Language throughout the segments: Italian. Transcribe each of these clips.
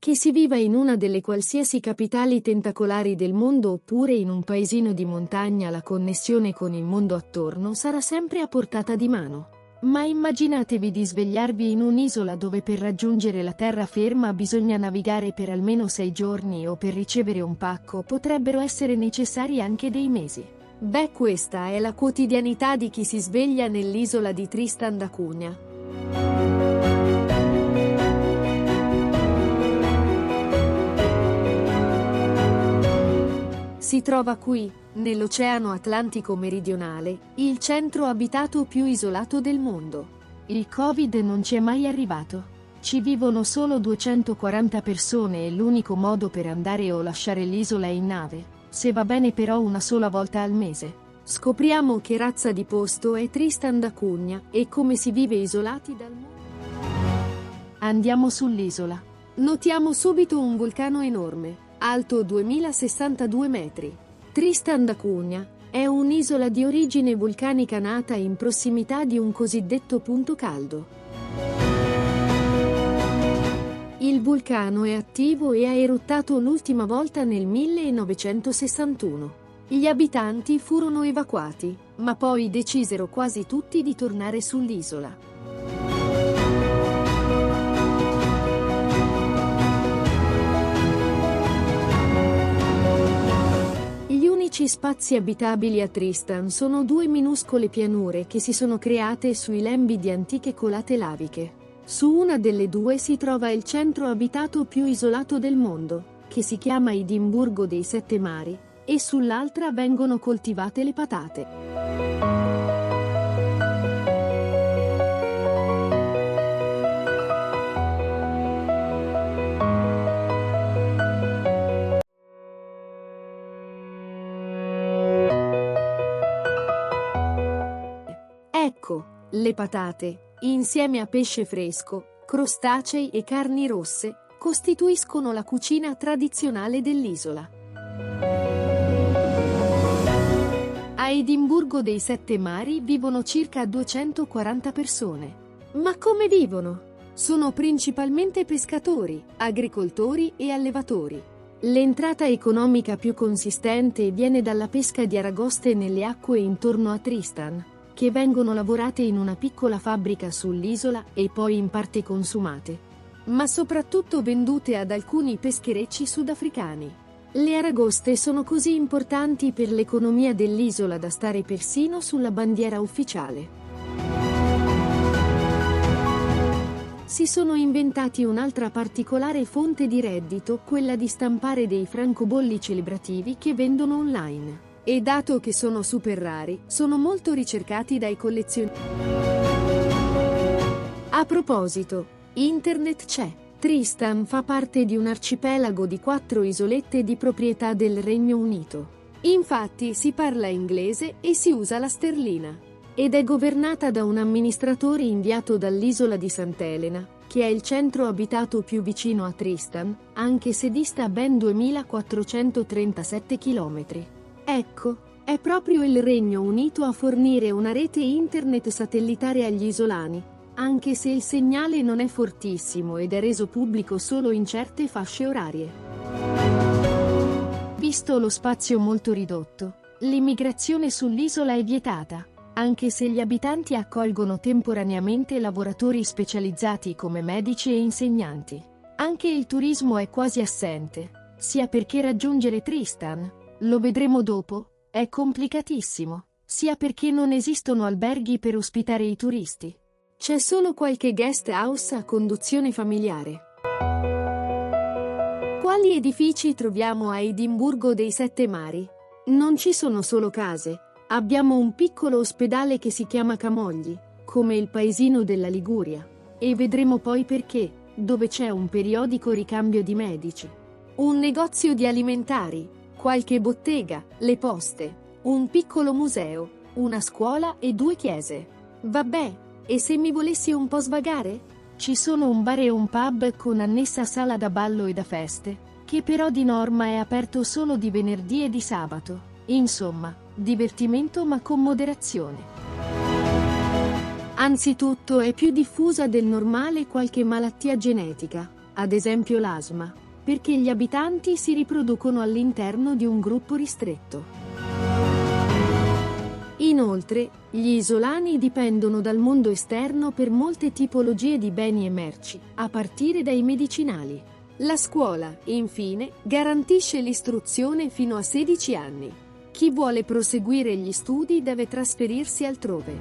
Che si viva in una delle qualsiasi capitali tentacolari del mondo oppure in un paesino di montagna, la connessione con il mondo attorno sarà sempre a portata di mano. Ma immaginatevi di svegliarvi in un'isola dove per raggiungere la terraferma bisogna navigare per almeno 6 giorni o per ricevere un pacco potrebbero essere necessari anche dei mesi. Beh, questa è la quotidianità di chi si sveglia nell'isola di Tristan da Cunha. Si trova qui, nell'Oceano Atlantico meridionale, il centro abitato più isolato del mondo. Il Covid non ci è mai arrivato. Ci vivono solo 240 persone e l'unico modo per andare o lasciare l'isola è in nave, se va bene però una sola volta al mese. Scopriamo che razza di posto è Tristan da Cunha e come si vive isolati dal mondo. Andiamo sull'isola. Notiamo subito un vulcano enorme, alto 2062 metri. Tristan da Cunha è un'isola di origine vulcanica nata in prossimità di un cosiddetto punto caldo. Il vulcano è attivo e ha eruttato l'ultima volta nel 1961. Gli abitanti furono evacuati, ma poi decisero quasi tutti di tornare sull'isola. Gli unici spazi abitabili a Tristan sono 2 minuscole pianure che si sono create sui lembi di antiche colate laviche. Su una delle due si trova il centro abitato più isolato del mondo, che si chiama Edimburgo dei Sette Mari, e sull'altra vengono coltivate le patate. Ecco, le patate, insieme a pesce fresco, crostacei e carni rosse, costituiscono la cucina tradizionale dell'isola. A Edimburgo dei Sette Mari vivono circa 240 persone. Ma come vivono? Sono principalmente pescatori, agricoltori e allevatori. L'entrata economica più consistente viene dalla pesca di aragoste nelle acque intorno a Tristan, che vengono lavorate in una piccola fabbrica sull'isola e poi in parte consumate, ma soprattutto vendute ad alcuni pescherecci sudafricani. Le aragoste sono così importanti per l'economia dell'isola da stare persino sulla bandiera ufficiale. Si sono inventati un'altra particolare fonte di reddito, quella di stampare dei francobolli celebrativi che vendono online. E dato che sono super rari, sono molto ricercati dai collezionisti. A proposito, internet c'è. Tristan fa parte di un arcipelago di 4 isolette di proprietà del Regno Unito. Infatti si parla inglese e si usa la sterlina. Ed è governata da un amministratore inviato dall'isola di Sant'Elena, che è il centro abitato più vicino a Tristan, anche se dista ben 2437 km. Ecco, è proprio il Regno Unito a fornire una rete internet satellitare agli isolani, anche se il segnale non è fortissimo ed è reso pubblico solo in certe fasce orarie. Visto lo spazio molto ridotto, l'immigrazione sull'isola è vietata, anche se gli abitanti accolgono temporaneamente lavoratori specializzati come medici e insegnanti. Anche il turismo è quasi assente, sia perché raggiungere Tristan, lo vedremo dopo, è complicatissimo, sia perché non esistono alberghi per ospitare i turisti. C'è solo qualche guest house a conduzione familiare. Quali edifici troviamo a Edimburgo dei Sette Mari? Non ci sono solo case, abbiamo un piccolo ospedale che si chiama Camogli, come il paesino della Liguria, e vedremo poi perché, dove c'è un periodico ricambio di medici. Un negozio di alimentari, qualche bottega, le poste, un piccolo museo, una scuola e 2 chiese. Vabbè, e se mi volessi un po' svagare? Ci sono un bar e un pub con annessa sala da ballo e da feste, che però di norma è aperto solo di venerdì e di sabato. Insomma, divertimento ma con moderazione. Anzitutto è più diffusa del normale qualche malattia genetica. ad esempio l'asma, perché gli abitanti si riproducono all'interno di un gruppo ristretto. Inoltre, gli isolani dipendono dal mondo esterno per molte tipologie di beni e merci, a partire dai medicinali. La scuola, infine, garantisce l'istruzione fino a 16 anni. Chi vuole proseguire gli studi deve trasferirsi altrove.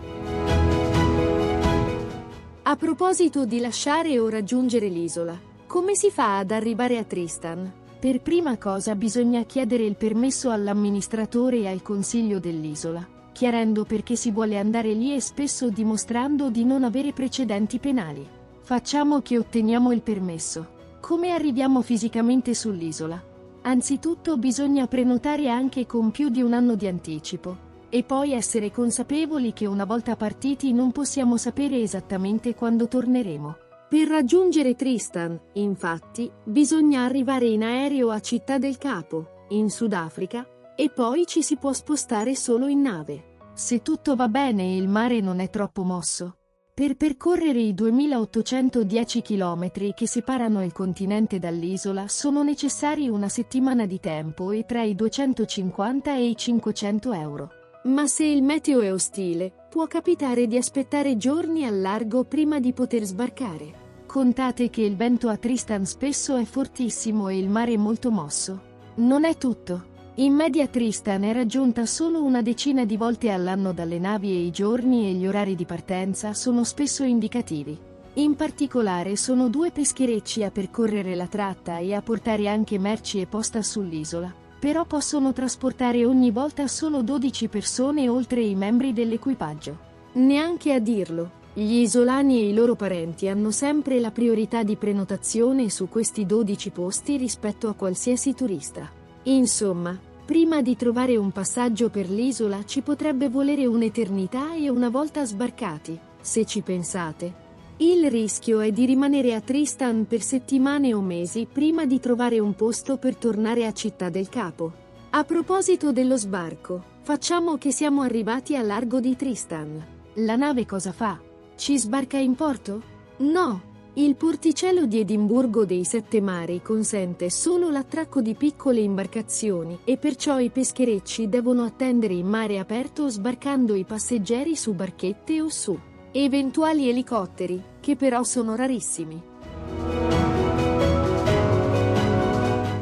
A proposito di lasciare o raggiungere l'isola, come si fa ad arrivare a Tristan? Per prima cosa bisogna chiedere il permesso all'amministratore e al consiglio dell'isola, chiarendo perché si vuole andare lì e spesso dimostrando di non avere precedenti penali. Facciamo che otteniamo il permesso. Come arriviamo fisicamente sull'isola? Anzitutto bisogna prenotare anche con più di un anno di anticipo, e poi essere consapevoli che una volta partiti non possiamo sapere esattamente quando torneremo. Per raggiungere Tristan, infatti, bisogna arrivare in aereo a Città del Capo, in Sudafrica, e poi ci si può spostare solo in nave, se tutto va bene e il mare non è troppo mosso. Per percorrere i 2810 km che separano il continente dall'isola sono necessari una settimana di tempo e tra i 250 e i 500 euro. Ma se il meteo è ostile, può capitare di aspettare giorni al largo prima di poter sbarcare. Contate che il vento a Tristan spesso è fortissimo e il mare molto mosso. Non è tutto. In media Tristan è raggiunta solo una decina di volte all'anno dalle navi e i giorni e gli orari di partenza sono spesso indicativi. In particolare sono 2 pescherecci a percorrere la tratta e a portare anche merci e posta sull'isola, però possono trasportare ogni volta solo 12 persone oltre i membri dell'equipaggio. Neanche a dirlo, gli isolani e i loro parenti hanno sempre la priorità di prenotazione su questi 12 posti rispetto a qualsiasi turista. Insomma, prima di trovare un passaggio per l'isola ci potrebbe volere un'eternità e una volta sbarcati, se ci pensate. Il rischio è di rimanere a Tristan per settimane o mesi prima di trovare un posto per tornare a Città del Capo. A proposito dello sbarco, facciamo che siamo arrivati al largo di Tristan. La nave cosa fa? Ci sbarca in porto? No! Il porticello di Edimburgo dei Sette Mari consente solo l'attracco di piccole imbarcazioni e perciò i pescherecci devono attendere in mare aperto sbarcando i passeggeri su barchette o su eventuali elicotteri, che però sono rarissimi.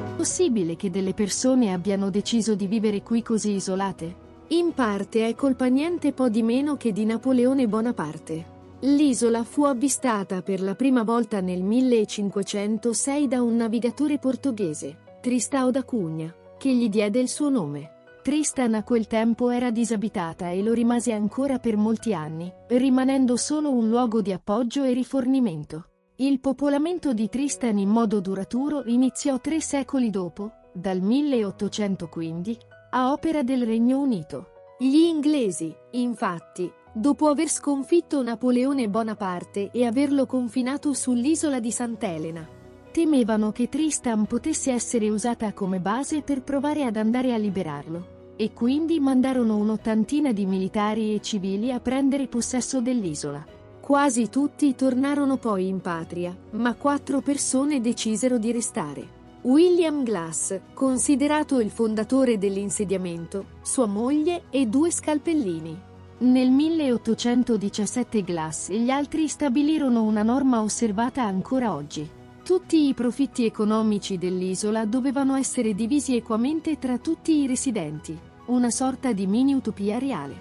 È possibile che delle persone abbiano deciso di vivere qui così isolate? In parte è colpa niente po' di meno che di Napoleone Bonaparte. L'isola fu avvistata per la prima volta nel 1506 da un navigatore portoghese, Tristão da Cunha, che gli diede il suo nome. Tristan a quel tempo era disabitata e lo rimase ancora per molti anni, rimanendo solo un luogo di appoggio e rifornimento. Il popolamento di Tristan in modo duraturo iniziò 3 secoli dopo, dal 1800 quindi, a opera del Regno Unito. Gli inglesi, infatti, dopo aver sconfitto Napoleone Bonaparte e averlo confinato sull'isola di Sant'Elena, temevano che Tristan potesse essere usata come base per provare ad andare a liberarlo, e quindi mandarono un'ottantina di militari e civili a prendere possesso dell'isola. Quasi tutti tornarono poi in patria, ma 4 persone decisero di restare. William Glass, considerato il fondatore dell'insediamento, sua moglie e 2 scalpellini. Nel 1817 Glass e gli altri stabilirono una norma osservata ancora oggi. Tutti i profitti economici dell'isola dovevano essere divisi equamente tra tutti i residenti, una sorta di mini-utopia reale.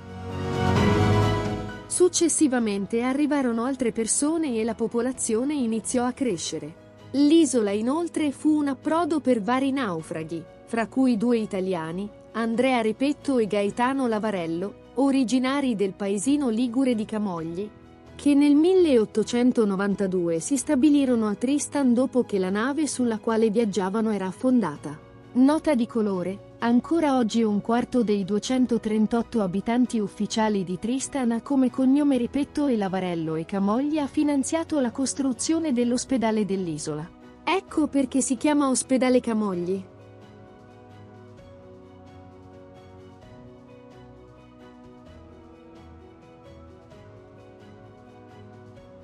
Successivamente arrivarono altre persone e la popolazione iniziò a crescere. L'isola inoltre fu un approdo per vari naufraghi, fra cui 2 italiani, Andrea Repetto e Gaetano Lavarello, originari del paesino ligure di Camogli, che nel 1892 si stabilirono a Tristan dopo che la nave sulla quale viaggiavano era affondata. Nota di colore: ancora oggi un quarto dei 238 abitanti ufficiali di Tristan ha come cognome Repetto e Lavarello e Camogli ha finanziato la costruzione dell'ospedale dell'isola. Ecco perché si chiama Ospedale Camogli.